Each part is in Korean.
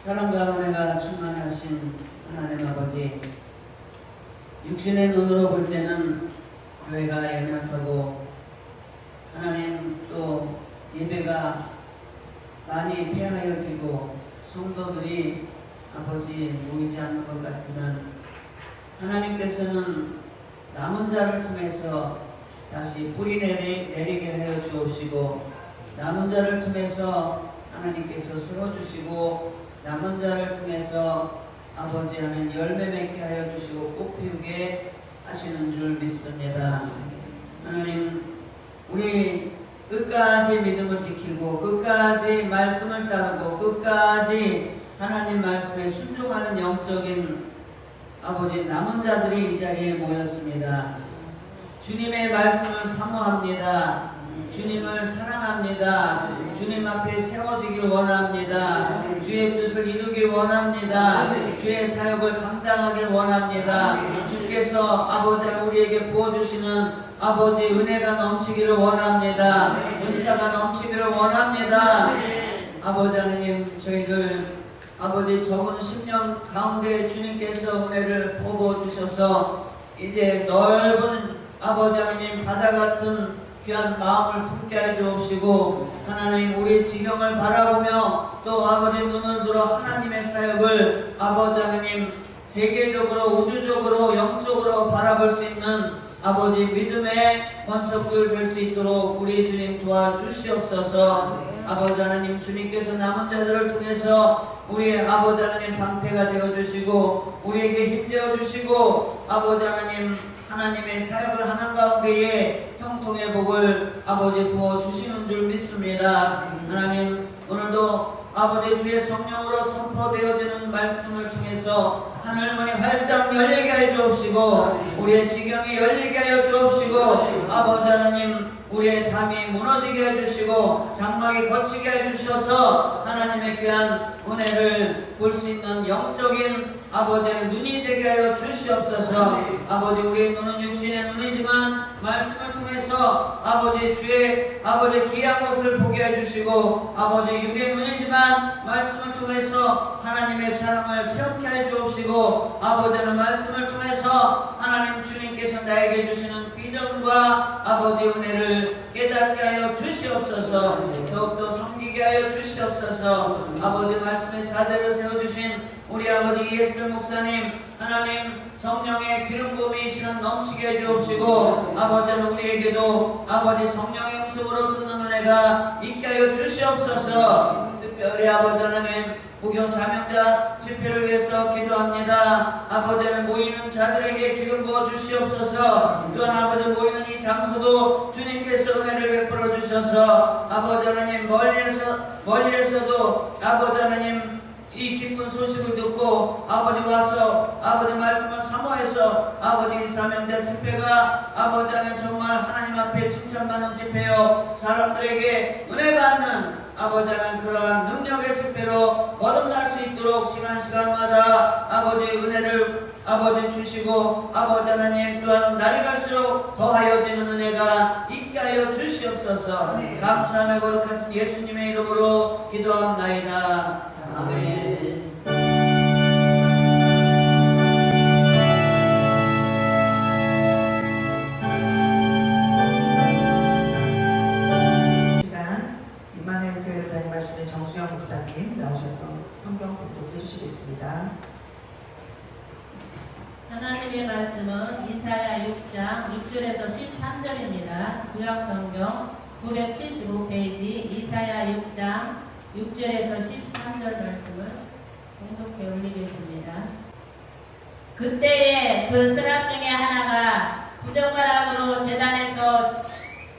사랑과 은혜가 충만하신 하나님 아버지, 육신의 눈으로 볼 때는 교회가 연약하고 하나님 또 예배가 많이 폐하여지고 성도들이 아버지 모이지 않는 것 같지만 하나님께서는 남은 자를 통해서 다시 뿌리 내리게 하여 주옵시고, 남은 자를 통해서 하나님께서 세워주시고, 남은 자를 통해서 아버지 하나님 열매 맺게 하여 주시고 꽃 피우게 하시는 줄 믿습니다. 하나님, 우리 끝까지 믿음을 지키고 끝까지 말씀을 따르고 끝까지 하나님 말씀에 순종하는 영적인 아버지 남은 자들이 이 자리에 모였습니다. 주님의 말씀을 사모합니다. 주님을 사랑합니다. 주님 앞에 세워지길 원합니다. 주의 뜻을 이루길 원합니다. 주의 사역을 감당하길 원합니다. 주께서 아버지 우리에게 부어주시는 아버지 은혜가 넘치기를 원합니다. 은사가 넘치기를 원합니다. 아버지 하나님, 저희들 아버지 적은 10년 가운데 주님께서 은혜를 부어주셔서 이제 넓은 아버지 하나님 바다 같은 귀한 마음을 품게 해 주옵시고, 하나님 우리 지경을 바라보며 또 아버지 눈을 들어 하나님의 사역을 아버지 하나님 세계적으로 우주적으로 영적으로 바라볼 수 있는 아버지 믿음의 권속들 될 수 있도록 우리 주님 도와주시옵소서. 아버지 하나님, 주님께서 남은 자들을 통해서 우리 아버지 하나님 방패가 되어주시고 우리에게 힘되어 주시고, 아버지 하나님 하나님의 사역을 하는 가운데에 형통의 복을 아버지 부어주시는 줄 믿습니다. 하나님, 오늘도 아버지 주의 성령으로 선포되어지는 말씀을 통해서 하늘문이 활짝 열리게 하여 주옵시고, 우리의 지경이 열리게 하여 주옵시고, 아버지 하나님 우리의 담이 무너지게 해주시고 장막이 거치게 해주셔서 하나님의 귀한 은혜를 볼 수 있는 영적인 아버지의 눈이 되게 하여 주시옵소서. 아버지, 우리의 눈은 육신의 눈이지만 말씀을 통해서 아버지 주의 아버지 귀한 것을 보게 해주시고, 아버지 육의 눈이지만 말씀을 통해서 하나님의 사랑을 체험케 해주옵시고, 아버지는 말씀을 통해서 하나님 주님께서 나에게 주시는 비전과 아버지 은혜를 깨닫게 하여 주시옵소서. 더욱더 섬기게 하여 주시옵소서. 아버지 말씀의 사대를 세워주신 우리 아버지 이예슬 목사님, 하나님 성령의 기름 부음이시는 넘치게 해주옵시고, 아버지는 우리에게도 아버지 성령의 음성으로 듣는 은혜가 있게 하여 주시옵소서. 특별히 아버지 하나님 부교 사명자 집회를 위해서 기도합니다. 아버지는 모이는 자들에게 기름 부어 주시옵소서. 또한 아버지 모이는 이 장소도 주님께서 은혜를 베풀어 주셔서 아버지 하나님 멀리에서도 아버지 하나님 이 기쁜 소식을 듣고 아버지 와서 아버지 말씀을 사모해서 아버지 사명자 집회가 아버지 하나님 정말 하나님 앞에 칭찬받는 집회요, 사람들에게 은혜 받는 아버지 하나님 그러한 능력의 집회로 거듭날 수 있도록 시간마다 아버지 은혜를 아버지 주시고, 아버지 하나님 또한 날이 갈수록 더하여지는 은혜가 있게 하여 주시옵소서. 감사하며 거룩하신 예수님의 이름으로 기도합나이다. 아멘. 임마누엘 교회를 담임하시는 정수영 목사님 나오셔서 성경 봉독해 주시겠습니다. 하나님의 말씀은 이사야 6장 6절에서 13절입니다. 구약성경 975페이지 이사야 6장 6절에서 13절 말씀을 봉독해 올리겠습니다. 그때에 그 서랍 중에 하나가 부젓가락으로 제단에서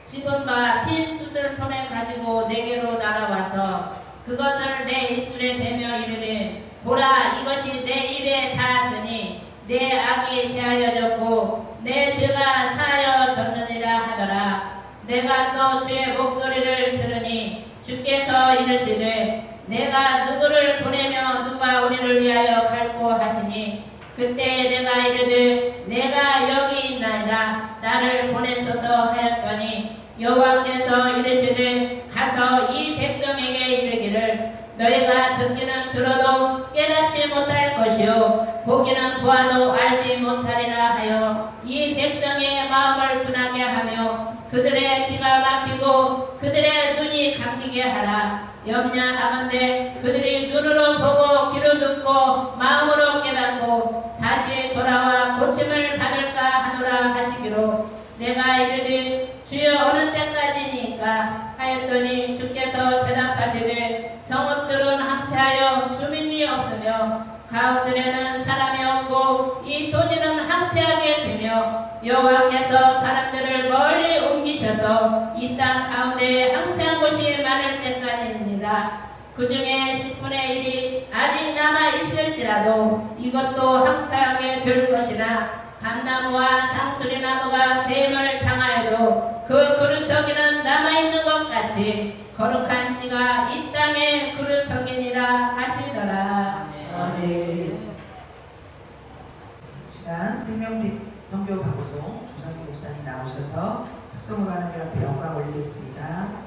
지돈과 핀 숯을 손에 가지고 내게로 날아와서 그것을 내 입술에 대며 이르되, 보라, 이것이 내 입에 닿았으니 내 악이 제하여졌고 내 죄가 사하여졌느니라 하더라. 내가 또 주의 목소리를 들으니 주께서 이르시되, 내가 누구를 보내며 누가 우리를 위하여 갈고 하시니, 그때 내가 이르되 내가 여기 있나이다. 나를 보내소서 하였더니 여호와께서 이르시되, 가서 이 백성에게 이르기를, 너희가 듣기는 들어도 깨닫지 못할 것이요 보기는 보아도 알지 못하리라 하여 이 백성의 마음을 둔하게 하며 그들의 귀가 막히고 그들의 눈이 감기게 하라. 염려하건대 그들이 눈으로 보고 귀로 듣고 마음으로 깨닫고 다시 돌아와 고침을 받을까 하노라 하시기로 내가 이르되 주여 어느 때까지니까 하였더니 주께서 대답하시되 성읍들은 항폐하여 주민이 없으며 가옥들에는 사람이 없고 이 토지는 항폐하게 되며 여호와께서 사람들을 멀리 옮기셔서 이 땅 가운데 항폐한 곳이 많을 때까지니라. 그 중에 10분의 1이 아직 남아 있을지라도 이것도 항폐하게 될 것이나 감나무와 상수리나무가 뱀을 당하여도 그 그루터기는 남아있는 것 같이 거룩한 씨가 이 땅의 그루터기니라 하시더라. 아멘. 시간 생명빛 선교 방송 조상희 목사님 나오셔서 특성으로 하나님 앞에 영광 올리겠습니다.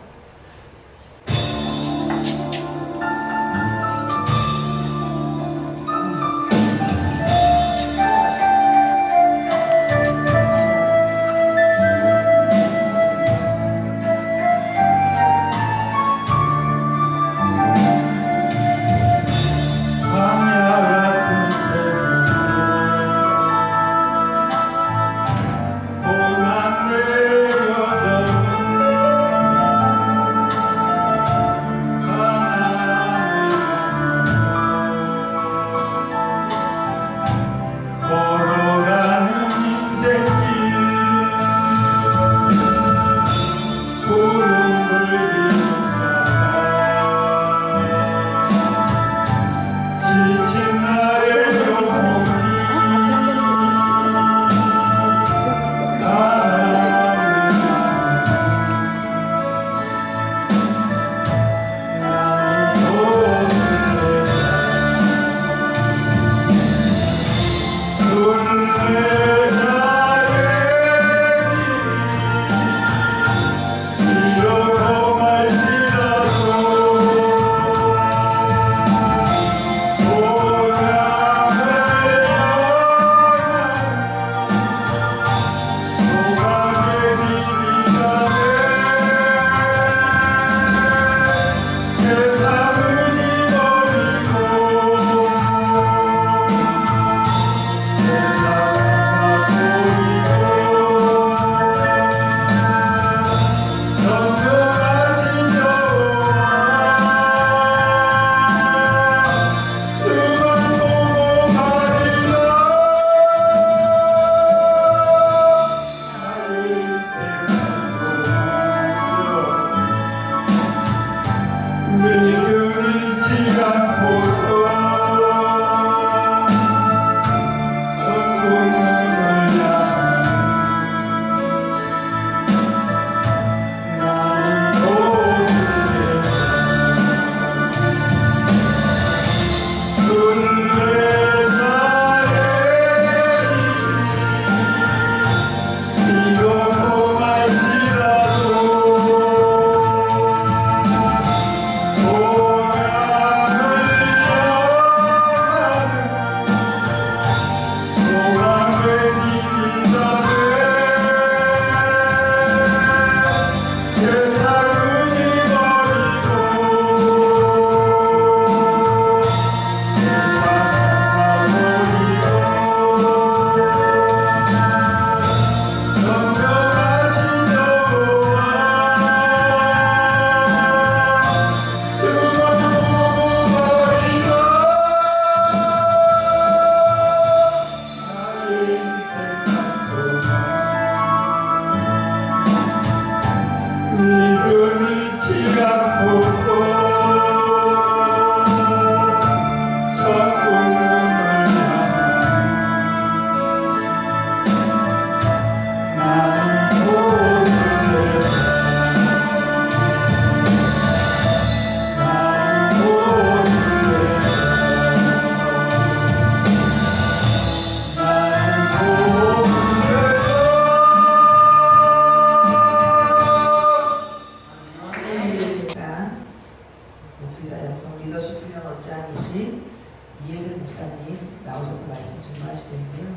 Oh 양성 리더십 훈련 원장이신 이혜진 목사님 나오셔서 말씀 증거하시는데요.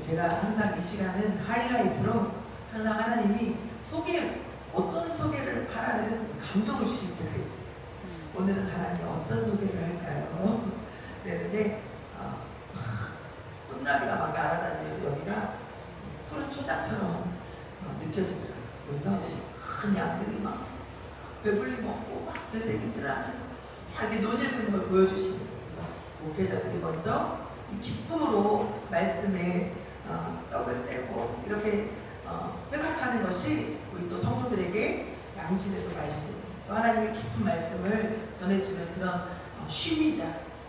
제가 항상 이 시간은 하이라이트로 항상 하나님이 어떤 소개를 하라는 감동을 주실 때가 있어요. 오늘은 하나님 어떤 소개를 할까요? 그랬는데 꽃나비가 막 날아다니면서 여기가 푸른 초장처럼 느껴지더라고요. 그래서 큰 양들이 막 배불리 먹고 막 되새김질을 하면서 자기 논일하는 걸 보여주시는 거예요. 그래서 목회자들이 먼저 이 기쁨으로 말씀에 떡을 떼고 이렇게 회복하는 것이 우리 또 성도들에게 양질의 말씀, 또 하나님의 깊은 말씀을 전해주는 그런 쉼이자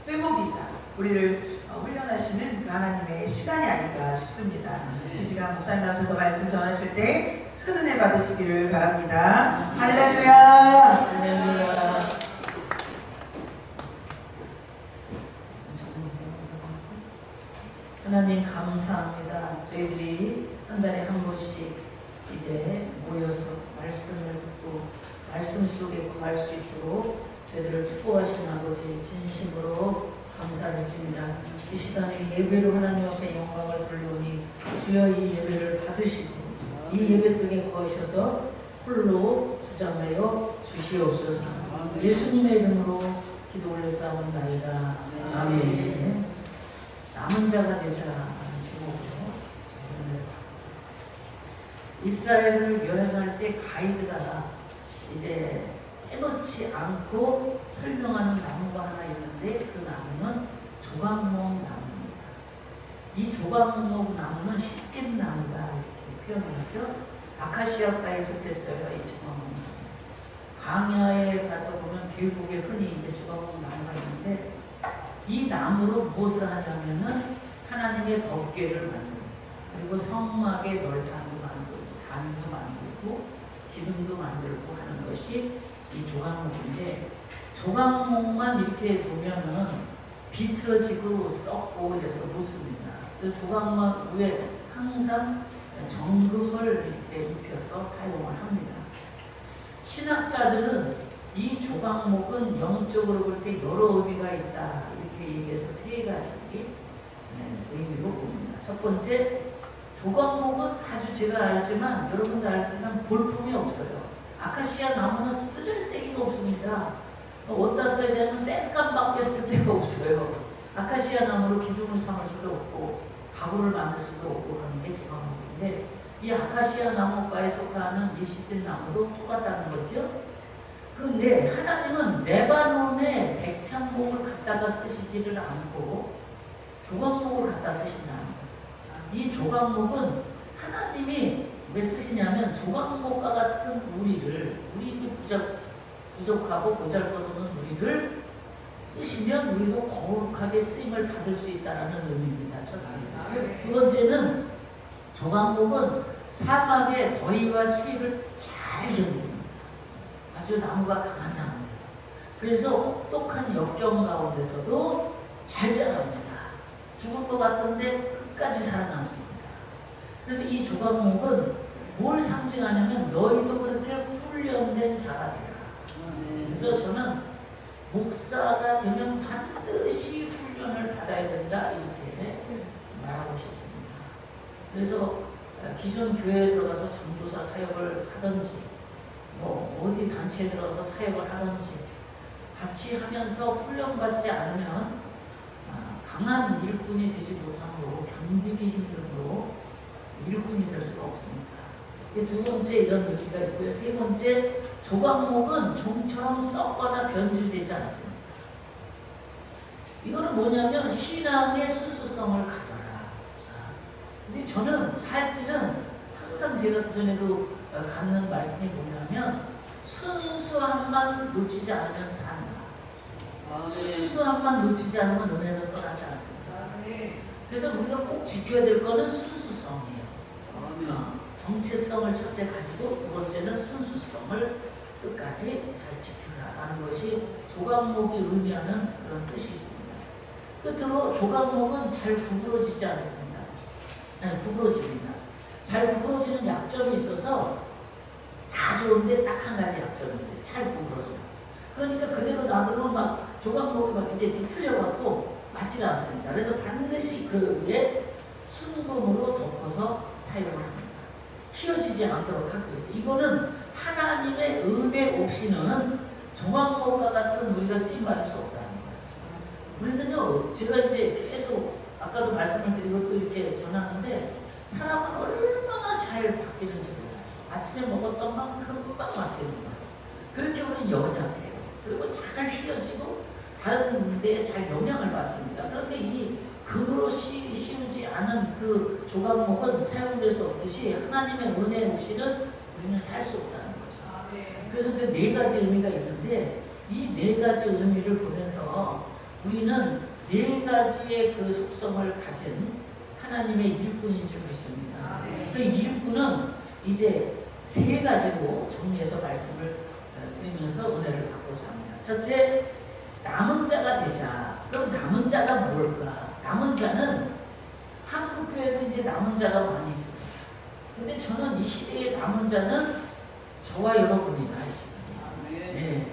회복이자 우리를 훈련하시는 그 하나님의 시간이 아닌가 싶습니다. 이 시간 목사님 나오셔서 말씀 전하실 때 큰 은혜 받으시기를 바랍니다. 할렐루야. 할렐루야. 하나님 감사합니다. 저희들이 한 달에 한 번씩 이제 모여서 말씀을 듣고 말씀 속에 구할 수 있도록 저희들을 축복하신 아버지 진심으로 감사를 드립니다. 이 시간에 예배로 하나님 앞에 영광을 돌려오니 주여 이 예배를 받으시고 이 예배 속에 거하셔서 홀로 주장하여 주시옵소서. 예수님의 이름으로 기도 올려싸움나이다. 아멘. 남은 자가 되자 제목으로 이스라엘을 여행할 때 가이드가 이제 해놓지 않고 설명하는 나무가 하나 있는데 그 나무는 조각목 나무입니다. 이 조각목 나무는 시집나무다 이렇게 표현하죠. 아카시아과에 속했어요. 이 조각목 나무. 강야에 가서 보면 계곡에 흔히 이제 조각목 나무가 있는데 이 나무로 무엇을 하냐면은 하나님의 법궤를 만들고 그리고 성막의 널판도 만들고 단도 만들고 기둥도 만들고 하는 것이 이 조각목인데 조각목만 이렇게 보면은 비틀어지고 썩고 해서 못씁니다. 그 조각목 위에 항상 정금을 이렇게 입혀서 사용을 합니다. 신학자들은 이 조각목은 영적으로 볼 때 여러 의미가 있다 이렇게 얘기해서 세 가지 의미로 봅니다. 첫 번째, 조각목은 아주 제가 알지만 여러분도 알지만 볼품이 없어요. 아카시아 나무는 쓰잘데기가 없습니다. 어디다 써야 되는 땔감밖에 쓸 데가 없어요. 아카시아 나무로 기둥을 삼을 수도 없고 가구를 만들 수도 없고 하는 게 조각목인데 이 아카시아 나무과에 속하는 이 시들 나무도 똑같다는 거죠. 그런데 하나님은 레바논의 백향목을 갖다가 쓰시지를 않고 조각목을 갖다 쓰신다는 거예요. 이 조각목은 하나님이 왜 쓰시냐면 조각목과 같은 우리도 부족하고 보잘것없는 우리를 쓰시면 우리도 거룩하게 쓰임을 받을 수 있다는 의미입니다. 첫째. 두 번째는 조각목은 사막의 더위와 추위를 잘 견딥니다. 아주 나무가 강한 나무예요. 그래서 혹독한 역경 가운데서도 잘 자랍니다. 죽을 것 같은데 끝까지 살아남습니다. 그래서 이 조각목은 뭘 상징하냐면 너희도 그렇게 훈련된 자가 되라. 그래서 저는 목사가 되면 반드시 훈련을 받아야 된다 이렇게 말하고 싶습니다. 그래서 기존 교회에 들어가서 전도사 사역을 하든지 어디 단체에 들어가서 사역을 하든지 같이 하면서 훈련받지 않으면 강한 일꾼이 되지 못함으로 견디기 힘들므로 일꾼이 될 수가 없습니다. 두 번째 이런 의미가 있고요. 세 번째, 조각목은 종처럼 썩거나 변질되지 않습니다. 이거는 뭐냐면 신앙의 순수성을 가져라. 근데 저는 살 때는 항상 제가 그전에도 갖는 말씀이 뭐냐면 순수함만 놓치지 않으면 산다. 순수함만 놓치지 않으면 은혜는 떠나지 않습니다. 그래서 우리가 꼭 지켜야 될 거는 순수성이에요. 정체성을 첫째 가지고 두 번째는 순수성을 끝까지 잘 지켜라라는 것이 조각목이 의미하는 그런 뜻이 있습니다. 끝으로 조각목은 잘 구부러지지 않습니다. 구부러집니다. 잘 구부러지는 약점이 있어서 다 좋은데 딱 한 가지 약점이 있어요. 잘 구부러져요. 그러니까 그대로 놔두면 막 조각목이 막 이렇게 뒤틀려갖고 맞지가 않습니다. 그래서 반드시 그 위에 순금으로 덮어서 사용을 합니다. 휘어지지 않도록 하고 있어요. 이거는 하나님의 은혜 없이는 조각목과 같은 우리가 쓰임받을 수 없다는 거예요. 우리는요, 제가 이제 계속 아까도 말씀을 드리고 또 이렇게 전하는데 사람은 얼마나 잘 바뀌는지 몰라요. 아침에 먹었던 만큼 금방 바뀌는 거예요. 그렇게 우리는 연약해요. 그리고 잘 휘어지고 다른 데에 잘 영향을 받습니다. 그런데 이 금으로 씌우지 않은 그 조각목은 사용될 수 없듯이 하나님의 은혜 없이는 우리는 살 수 없다는 거죠. 그래서 그 네 가지 의미가 있는데 이 네 가지 의미를 보면서 우리는 네 가지의 그 속성을 가진 하나님의 일꾼인 줄 믿습니다. 그 일꾼은 이제 세 가지로 정리해서 말씀을 드리면서 은혜를 받고자 합니다. 첫째, 남은 자가 되자. 그럼 남은 자가 뭘까? 남은 자는 한국 교회도 이제 남은 자가 많이 있어요. 근데 저는 이 시대의 남은 자는 저와 여러분이다. 네.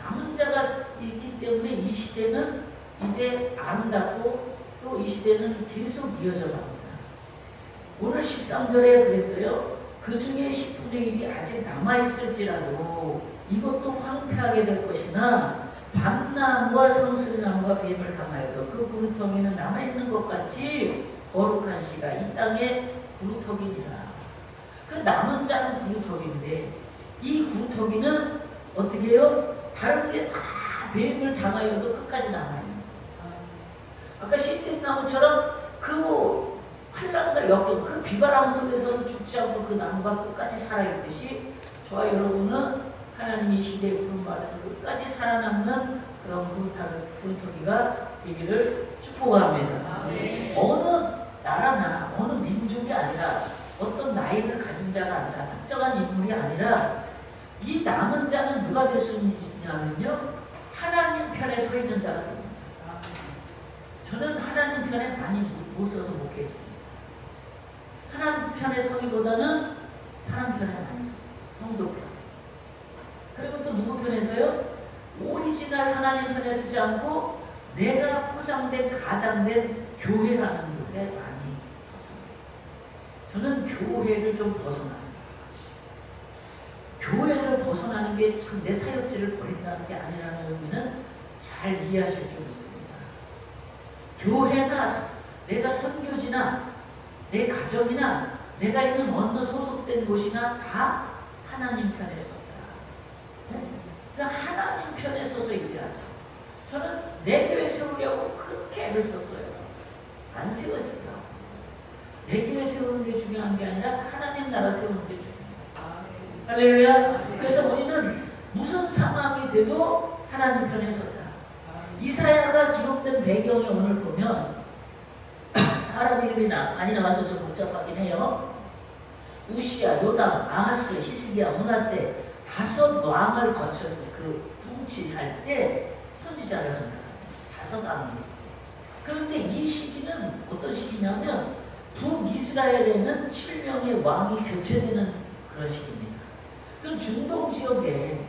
남은 자가 있기 때문에 이 시대는 이제 아름답고 또 이 시대는 계속 이어져 갑니다. 오늘 13절에 그랬어요. 그 중에 10분의 1이 아직 남아있을지라도 이것도 황폐하게 될 것이나 밤나무와 성스리나무가 뱀을 당하여도 그 구루터기는 남아있는 것 같이 거룩한 씨가 이 땅에 구루터기니라. 그 남은 자는 구루터기인데 이 구루터기는 어떻게 해요? 다른 게 다 뱀을 당하여도 끝까지 남아있는 거예요. 아까 시띠나무처럼 그 환란과 역경, 그 비바람 속에서는 죽지 않고 그 나무가 끝까지 살아있듯이 저와 여러분은 하나님이 이 시대에 부름받은 끝까지 살아남는 그런 구루터기가 되기를 축복합니다. 어느 나라나 어느 민족이 아니라 어떤 나이를 가진 자가 아니라 특정한 인물이 아니라 이 남은 자는 누가 될 수 있냐면요, 하나님 편에 서 있는 자가 됩니다. 저는 하나님 편에 많이 못 서서 목회했습니다. 하나님 편에 서기보다는 사람 편에 많이 섰어요. 성도 편. 그리고 또 누구 편에서요? 오리지널 하나님 편에 서지 않고 내가 포장된, 가장된 교회라는 곳에 많이 섰습니다. 저는 교회를 좀 벗어났습니다. 교회를 벗어나는 게 참 내 사역지를 버린다는 게 아니라는 의미는 잘 이해하실 줄 믿습니다. 교회나 내가 선교지나 내 가정이나 내가 있는 어느 소속된 곳이나 다 하나님 편에 서자. 네? 그래서 하나님 편에 서서 일하자. 저는 내 교회 세우려고 그렇게 애를 썼어요. 안 세워지더라고요. 내 교회 세우는 게 중요한 게 아니라 하나님 나라 세우는 게 중요해요. 할렐루야. 그래서 우리는 무슨 상황이 돼도 하나님 편에 서자. 이사야가 기록된 배경에 오늘 보면 사람 이름이 많이 나와서 좀 복잡하긴 해요. 우시야, 요담, 아하스, 히스기야, 므낫세 5 왕을 거쳐 그 통치할 때 선지자를 한 사람이에요. 5 왕이 있어요. 그런데 이 시기는 어떤 시기냐면 북이스라엘에는 7명의 왕이 교체되는 그런 시기입니다. 그럼 중동 지역에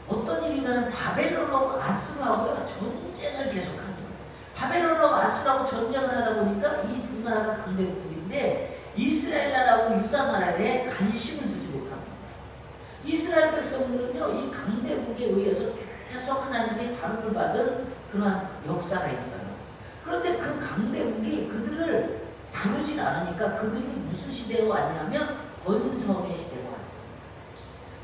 어떤 일이면 바벨론하고 아수르하고 전쟁을 계속합니다. 바벨론하고 아수르하고 전쟁을 하다 보니까 이 두 나라가 강대국인데 이스라엘 나라하고 유다 나라에 관심을 두지 못합니다. 이스라엘 백성들은요, 이 강대국에 의해서 계속 하나님의 다름을 받은 그러한 역사가 있어요. 그런데 그 강대국이 그들을 다루진 않으니까 그들이 무슨 시대에 왔냐면 번성의 시대가 왔어요.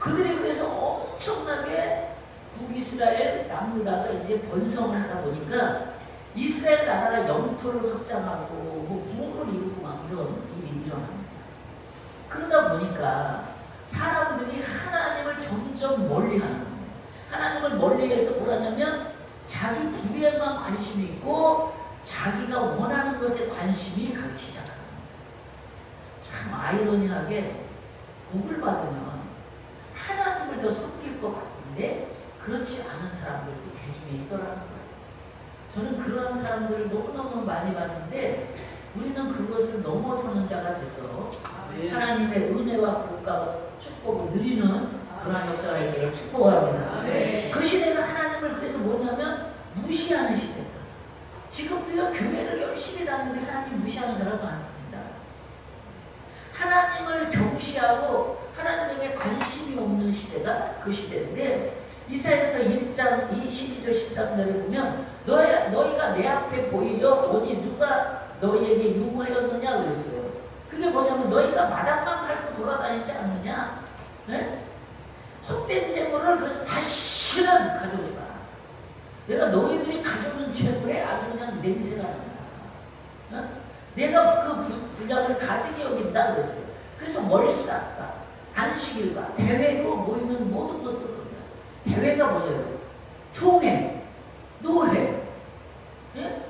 그들이 그래서 엄청나게 북이스라엘 남유다가 이제 번성을 하다 보니까 이스라엘 나라가 영토를 확장하고 뭐 부흥을 이루고 막 이런 일이 일어납니다. 그러다 보니까 사람들이 하나님을 점점 멀리하는 거예요. 하나님을 멀리해서 뭐라냐면 자기 부에만 관심이 있고 자기가 원하는 것에 관심이 가기 시작합니다. 참 아이러니하게 복을 받으면 하나님을 더 섬길 것 같은데 그렇지 않은 사람들도 대중에 있더라는 거예요. 저는 그러한 사람들을 너무너무 많이 봤는데 우리는 그것을 넘어서는 자가 돼서 하나님의 은혜와 복과 축복을 누리는 그러한 역사가 있기를 축복합니다. 네. 그 시대가 하나님을 그래서 뭐냐면 무시하는 시대다. 지금도요 교회를 열심히 다니는데 하나님 무시하는 사람 많습니다. 하나님을 경시하고 하나님에게 관심이 없는 시대가 그 시대인데 이사야서 1장 12절 13절에 보면 너희가 내 앞에 보이려 오니 누가 너희에게 유모하였느냐 그랬어요. 그게 뭐냐면 너희가 마당만 밟고 돌아다니지 않느냐. 네? 헛된 재물을 그래서 다시는 가져오지 마라. 내가 너희들이 가져오는 재물에 아주 그냥 냄새가 난다. 어? 내가 그 분량을 가지게 여긴다 그랬어요. 그래서 월삭과 안식일과 대회로 모이는 모든 것도 그럽니다. 대회가 뭐예요? 총회, 노회, 예?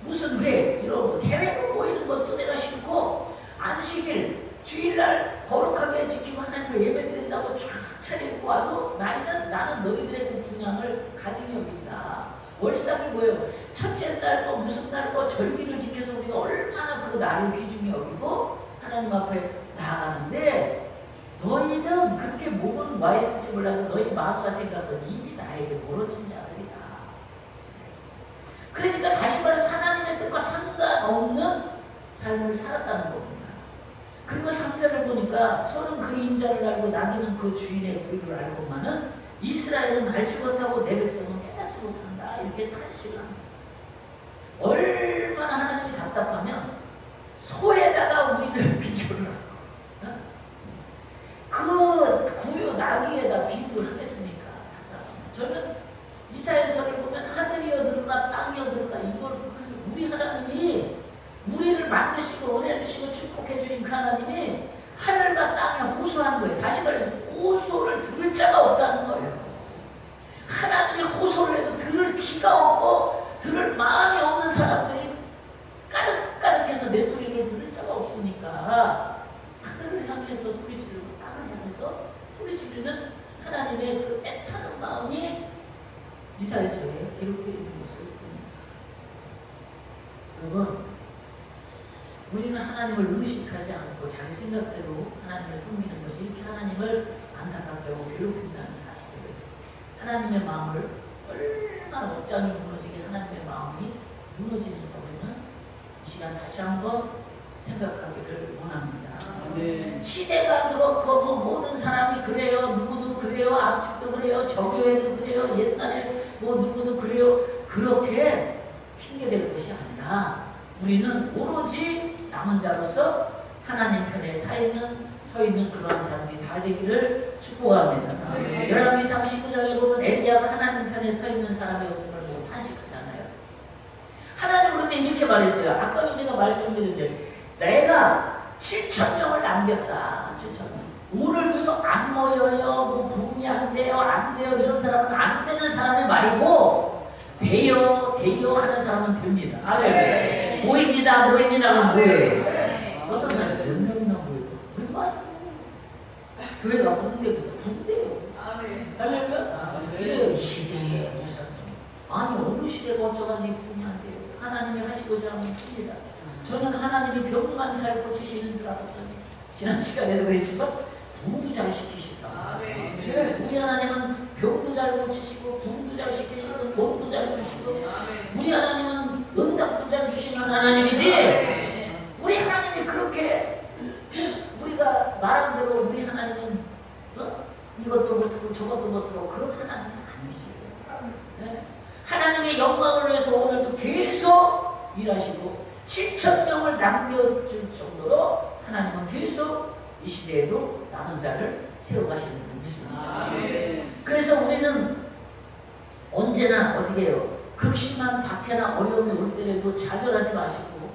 무슨 회 이런 거 대회로 모이는 것도 내가 싫고 안식일, 주일날 거룩하게 지키고 하나님을 예배드린다고 쫙 차려입고 와도 나는 너희들의 그 분량을 가지게 여긴다. 월삭이 뭐예요? 첫째 날 뭐 무슨 날 뭐 절기를 지켜서 우리가 얼마나 그 날을 귀중히 여기고 하나님 앞에 나아가는데 너희는 그렇게 몸은 와 있을지 몰라도 너희 마음과 생각은 이미 나에게 멀어진 자들이다. 그러니까 다시 말해서 하나님의 뜻과 상관없는 삶을 살았다는 겁니다. 그리고 3절을 보니까 소는 그 임자를 알고 나귀는 그 주인의 부위를 알고만은 이스라엘은 알지 못하고 내 백성은 깨닫지 못한다. 이렇게 탄식을 합니다. 얼마나 하나님이 답답하면 소에다가 우리를 비교를 하고 그 구유 나귀에다 비유를 하겠습니까? 저는 이사야서를 보면 하늘이여 들으라 땅이여 들으라 이걸 우리 하나님이 우리를 만드시고 은혜 주시고 축복해 주신 그 하나님이 하늘과 땅에 호소한 거예요. 다시 말해서 호소를 들을 자가 없다는 거예요. 하나님이 호소를 해도 들을 귀가 없고 들을 마음이 없는 사람들이 까득까득해서 내 소리를 들을 자가 없으니까 하늘을 향해서 소리 지르고 땅을 향해서 소리 지르는 하나님의 그 애타는 마음이 이사야서에 기록되어 있는 것을 봅니다. 여러분, 우리는 하나님을 의식하지 않고 자기 생각대로 하나님을 섬기는 것이 이렇게 하나님을 안타깝게 하고 괴롭힌다는 사실을 하나님의 마음을 얼마나 억장이 무너지게 하나님의 마음이 무너지는 거는 이 시간 다시 한번 생각하기를 원합니다. 네. 시대가 그렇고 뭐 모든 사람이 그래요. 누구도 그래요. 앞집도 그래요. 저교회도 그래요. 옛날에 뭐 누구도 그래요. 그렇게 핑계댈 것이 아니라 우리는 오로지 남은 자로서 하나님 편에 서 있는 그러한 자들이 다 되기를 축복합니다. 네. 열왕기상 19장에 보면 엘리야가 하나님 편에 서 있는 사람의 없음을 보고 탄식하잖아요. 하나님은 그때 이렇게 말했어요. 아까 제가 말씀드린 대로 내가 7,000명을 남겼다. 7,000명. 오늘도 안 모여요. 뭐 부흥이 안 돼요. 안 돼요. 이런 사람은 안 되는 사람의 말이고 돼요. 돼요 하는 사람은 됩니다. 네. 모입니다. 모입니다는 뭐예요? 네. 어떤 사람이 몇 명이나 모여요? 얼마나 교회가 부흥되고 부흥돼요. 할렐루야? 네. 이 시대에 무슨 아니 어느 시대가 어쩌다니 부흥이 안 돼요. 하나님이 하시고자 하면 큽니다. 저는 하나님이 병만 잘 고치시는 줄 알았어요. 지난 시간에도 그랬지만 부흥도 잘 시키시다. 우리 하나님은 병도 잘 고치시고 부흥도 잘 시키시고 돈도 잘 주시고 우리 하나님은 응답도 잘 주시는 하나님이지. 우리 하나님이 그렇게 우리가 말한 대로 우리 하나님은 이것도 못하고 저것도 못하고 그런 하나님은 아니시고요. 네? 하나님의 영광을 위해서 오늘도 계속 일하시고 7,000명을 남겨줄 정도로 하나님은 계속 이 시대에도 남은 자를 세워가시는 줄 믿습니다. 그래서 우리는 언제나 어떻게 해요? 극심한 박해나 어려움이 올 때라도 좌절하지 마시고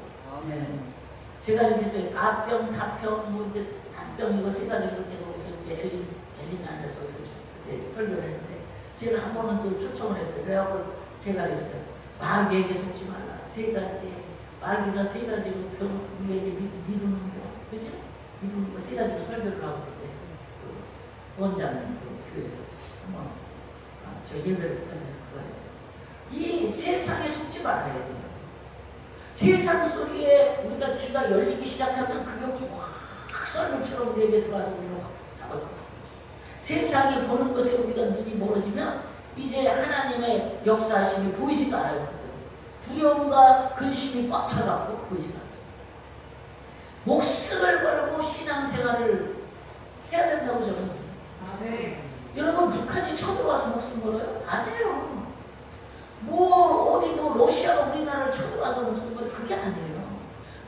제가 이렇게 해서 아병, 다병, 뭐 이제 단병 이거 세 가지를 그때 거기서 이제 엘리나에서 그때 설교를 했는데 제가 한 번은 또 초청을 했어요. 그래갖고 제가 그랬어요. 마귀에게 속지 말라. 세 가지. 마귀가 세 가지로 우리에게 미루는 거, 그지? 미루는 거 세 가지로 설교를 하고 그때 그 부원장님 그 교회에서 한번 저 예배를 부탁해서 그거 했어요. 이 세상에 속지 말아야 돼요. 세상 소리에 우리가 귀가 열리기 시작하면 그게 확 썰물처럼 우리에게 들어와서 우리를 확 잡아서 세상이 보는 것에 우리가 눈이 멀어지면 이제 하나님의 역사하심이 보이지가 않아요. 두려움과 근심이 꽉 차갖고 보이지가 않습니다. 목숨을 걸고 신앙생활을 해야 된다고 저는. 여러분 북한이 쳐들어와서 목숨 걸어요? 아니에요. 어디 러시아가 우리나라를 쳐들어와서 목숨 걸어요? 그게 아니에요.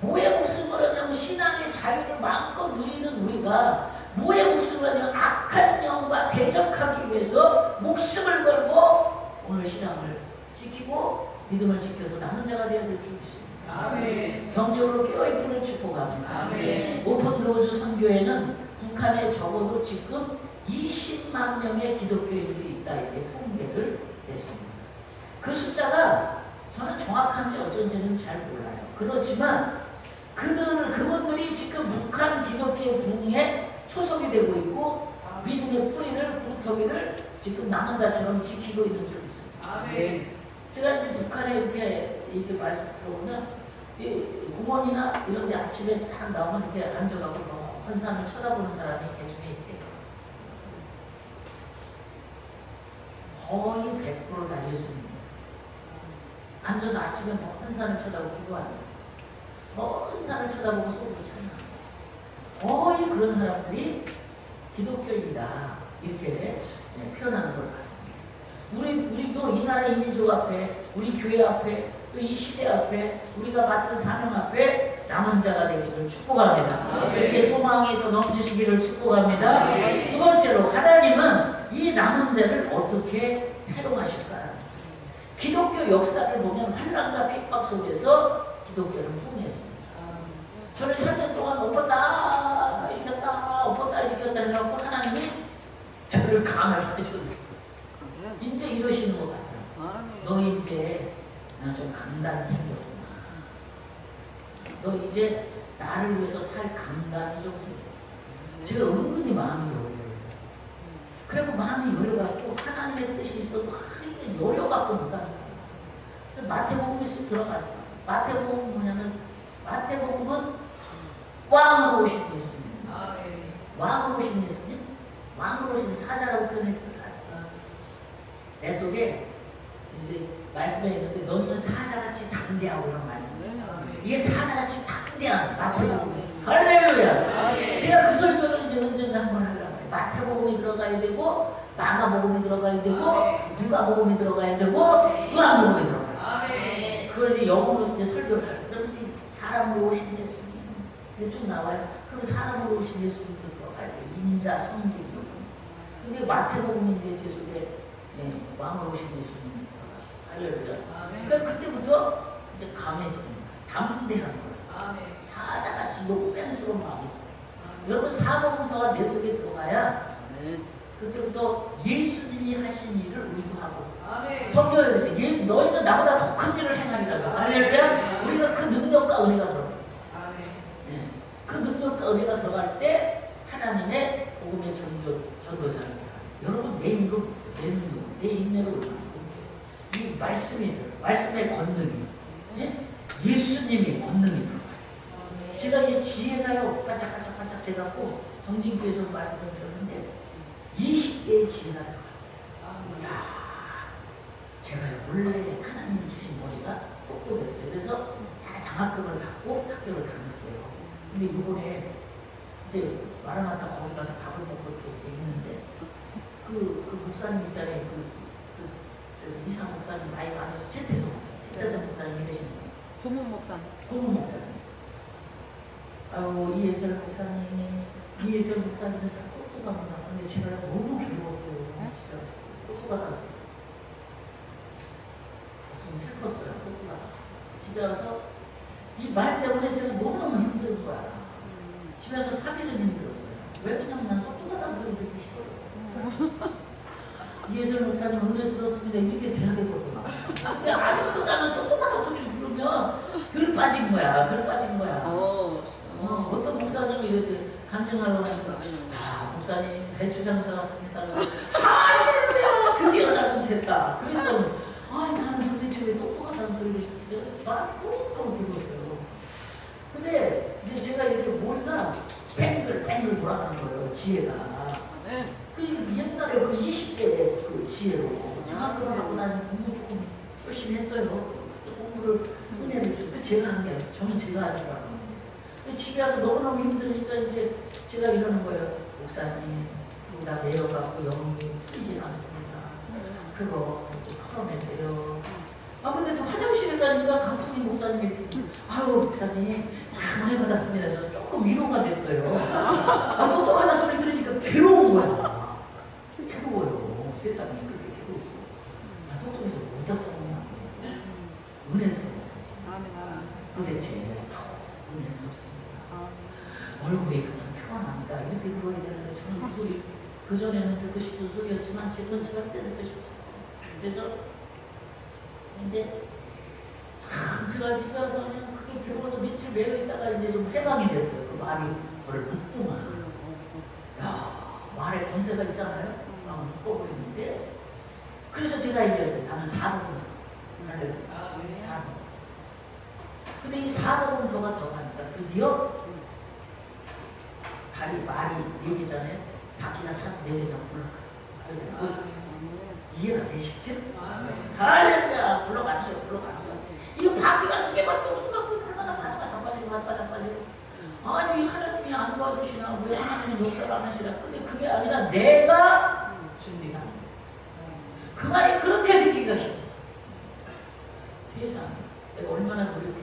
뭐에 목숨 걸었냐면 신앙의 자유를 마음껏 누리는 우리가 뭐에 목숨을 걸냐면 악한 영과 대적하기 위해서 목숨을 걸고 오늘 신앙을 지키고 믿음을 지켜서 남은 자가 되어야 될 줄 믿습니다. 아멘. 영적으로 깨어있기를 축복합니다. 아멘. 오픈도어즈 선교회는 북한에 적어도 지금 20만 명의 기독교인들이 있다 이렇게 통계를 냈습니다. 그 숫자가 저는 정확한지 어쩐지는 잘 몰라요. 그렇지만 그분들이 지금 북한 기독교 부흥에 초석이 되고 있고 믿음의 뿌리를 구루터기를 지금 남은 자처럼 지키고 있는 줄 믿습니다. 아멘. 제가 이제 북한에 이렇게 말씀 들어보면 공원이나 이런 데 아침에 딱 나오면 이렇게 앉아가고 환상을 쳐다보는 사람이 대중에 있대요. 거의 100% 다 예수입니다. 앉아서 아침에 환상을 쳐다보고 기도합니다. 환상을 쳐다보고 속으로 찬양합니다. 거의 그런 사람들이 기독교인이다 이렇게 표현하는 걸 봤습니다. 우리도 이 나라 이민족 앞에, 우리 교회 앞에, 또 이 시대 앞에, 우리가 맡은 사명 앞에 남은 자가 되기를 축복합니다. 이렇게 소망이 더 넘치시기를 축복합니다. 두 번째로 하나님은 이 남은 자를 어떻게 사용하실까? 기독교 역사를 보면 환난과 핍박 속에서 기독교를 통했습니다. 저를 3년 동안 엎었다 일으켰다 엎었다 일으켰다 해갖고 하나님이 저를 강하게 하셨어요. 이제 이러시는 것 같아요. 너 이제 나 좀 강단 생겼구나. 너 이제 나를 위해서 살 강단이 좀 생겼구나. 제가 은근히 마음이 열려요. 그리고 마음이 열려갖고 하나님의 뜻이 있어도 하나님의 열려갖고 못하는 거예요. 마태복음에 쑥 들어갔어요. 마태복음은 뭐냐면 마태복음은 왕으로 오신 예수님. 왕으로 오신 예수님. 왕으로 오신 사자라고 표현했죠. 사자. 내 속에 이제 말씀에 있는데 너희는 사자같이 담대하고 이런 말씀이에요. 이게 사자같이 담대한 마태복음. 할렐루야. 제가 그 설교를 이제 언젠가 한번 하려고 해요. 마태복음이 들어가야 되고 마가복음이 들어가야 되고 누가복음이 들어가야 되고 요한복음이 들어가야 돼요. 그걸 이제 영어로 이제 설교를 해요. 그러면 이제 사람으로 오신 예수님 이제 쭉 나와요. 그럼 사람으로 오신 예수님도 들어가야 돼요. 인자, 성경. 근데 마태복음이 이제 제 속에 왕으로 오신 예수님이 들어가시고 할렐루야. 그러니까 그때부터 이제 강해집니다. 담대한 거예요. 사자같이 노맨스러운 마음이. 여러분 사복음서가 내 속에 들어가야 그때부터 예수님이 하신 일을 우리도 하고 성경에서 너희는 나보다 더 큰 일을 행하리라고 할렐루야. 우리가 그 능력과 은혜가 들어가요. 그 능력과 은혜가 들어갈 때 하나님의 복음의 전도자입니다. 여러분 내 힘으로 내 능력, 내 인내로 이 말씀의 권능이 예수님의 권능이 들어가요. 제가 이 지혜가요 반짝반짝 돼갖고 정진교에서 말씀을 드렸는데 20대의 지혜가 들어가요. 제가 원래 하나님이 주신 머리가 똑똑했어요. 그래서 다 장학금을 받고 학교를 다녔어요. 근데 이번에 이제 마라나타 거기 가서 밥을 먹고 이렇게 있는데 그 목사님 있잖아요. 이상 목사님 나이 많아서 최태성 목사님 계시는 거예요. 고문 목사님. 고문 목사님. 아유 이예슬 목사님은 참 똑똑합니다. 근데 제가 너무 괴로웠어요. 진짜 똑똑하다고. 가슴이 슬펐어요. 똑똑하다고. 집에 와서 이 말 때문에 제가 너무너무 힘든 거야. 집에 와서 3일은 힘들었어요. 왜 그냥 난 똑똑하다는 소리 듣기 싫어요. 이예슬 목사님 은혜스럽습니다. 이렇게 돼야 되거든요. 근데 아직도 나는 똑똑하다는 소리를 들으면 덜 빠진 거야. 어떤 목사님이 이렇게 간증하려고 하니까 목사님 배추 장사 갔습니다. 할렐루야 드디어 나는 됐다. 그래서 나는 도대체 왜 똑똑하다는 소리를 난 똑똑하고 들었어요. 근데 이제 제가 이렇게 몰라 뱅글 돌아가는 거예요. 지혜가. 그 옛날에 그 20대 그 지혜로 제가 들어가고 나서 공부 조금 열심히 했어요. 공부를 은혜를 줬는데 제가 한 게 아니에요. 저는 제가 하더라고요. 집에 와서 너무너무 힘드니까 이제 제가 이러는 거예요. 목사님, 나 내려가고 영이 풀리지 않습니다. 그거 털어내세요. 아 근데 또 화장실에 가니까 강풍희 목사님이 아유 목사님 참 은혜 받았습니다. 그래서 조금 위로가 됐어요. 아 또 하나 소리 들으니까 괴로운 거야. 괴로워요. 세상에 그렇게 괴로웠어. 아 똑똑해서 어디다 써먹나. 은혜스러워. 도대체 은혜스럽습니다. 얼굴이 그냥 평안합니다. 이렇게 들어야 되는데 저는 그 소리 그전에는 듣고 싶은 소리였지만 지금은 절대 듣고 싶지 않아요. 그래서 근데 참 제가 집에 와서 그냥 그게 괴로워서 며칠 매여 있다가 이제 좀 해방이 됐어요. 그 말이 저를 묶더만. 야 말에 전세가 있잖아요. 마음을 묶어버리는데 그래서 제가 얘기했어요. 나는 사복음서. 나는 사복음서. 근데 이 사복음서가 들어가니까 드디어 말이 4개잖아요. 바퀴나 차도 4개나 불러가요. 이해가 되시죠? 할렐루야! 불러가는 거야, 불러가는 거야. 이거 바퀴가 2개밖에 없어갖고 얼마나 가다가 자빠지고 가다가 자빠지고. 아니 하나님이 안 도와주시나? 왜 하나님은 역사를 안 하시나? 근데 그게 아니라 내가 준비가 안 돼. 그 말이 그렇게 듣기가 싫어. 세상에 내가 얼마나 노력해.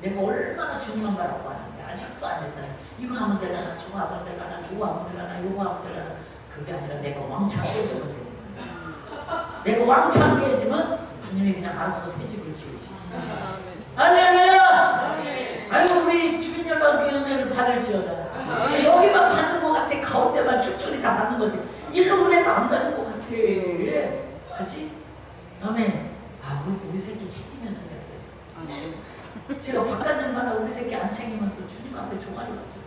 내가 얼마나 주님만 바라고 하는데 아직도 안 됐다. 이거 하면 되려나? 저거 하면 되려나? 저거 하면 되려나? 요거 하면 되려나? 그게 아니라 내가 왕창 깨지면 돼. 내가 왕창 깨지면 주님이 그냥 알아서 새집을 지으시죠. 할렐루야! 아이고 우리 주민 여러분 은혜를 받을지어다. 여기만 받는 것 같아. 가운데만 축적이 다 받는 것 같아. 일로 은혜가 안 가는 것 같아. 하지? 아멘. 아 우리 새끼 챙기면서 해야 돼. 제가 바깥일만 하고 우리 새끼 안 챙기면 또 주님 앞에 종아리 같죠.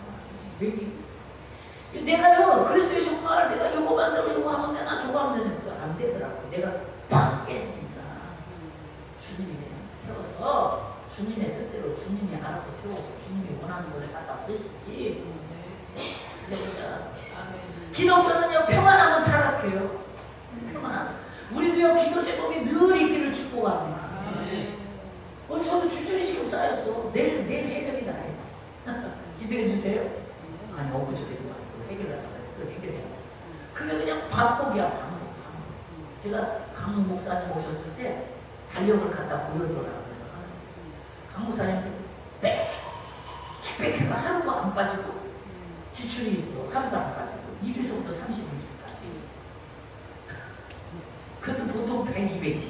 내가요 그리스도의 정말 내가 요거 만들고 요거 하면 되나 저거 하면 되나 안 되더라고. 내가 팍 깨지니까 주님이 그냥 세워서 주님의 뜻대로 주님이 알아서 세워서 주님이 원하는 거를 갖다 쓰시지. 기독교는요 평안하면 타락해요. 평안하면 우리도요 기도 제목이 늘 있기를 축복합니다. 저도 주저리 지금 쌓였어. 내일 해결이 나요. 기도해 주세요. 아니 어부저께도 와서 해결하다가 또 해결해야 돼. 그게 그냥 반복이야. 반복. 제가 강 목사님 오셨을 때 달력을 갖다 보여줘라고. 강 목사님한테 빽빽해가 하루도 안 빠지고 지출이 있어. 하루도 안 빠지고 1일서부터 30일까지. 그것도 보통 100, 200이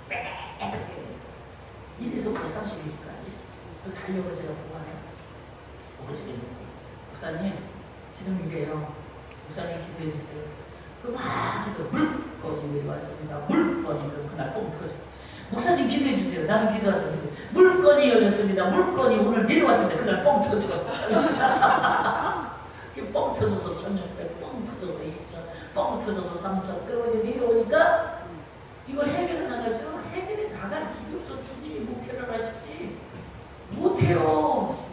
빽빽해. 1일서부터 30일까지. 그 달력을 제가 보관해요. 어저께 목사님 지금 이래요. 목사님 기도해 주세요. 막 기도 물건이 내려왔습니다. 물건이 그날 뻥 터져. 목사님 기도해 주세요. 나도 기도하죠. 물건이 열렸습니다. 물건이 오늘 내려왔습니다. 그날 뻥 터져. 뻥 터져서 1,600, 뻥 터져서 2,000, 뻥 터져서 3,000. 그러고 이제 내려오니까 이걸 해결해 나가죠. 해결해 나갈 길이 없어. 주님이 목표를 하시지. 못해요.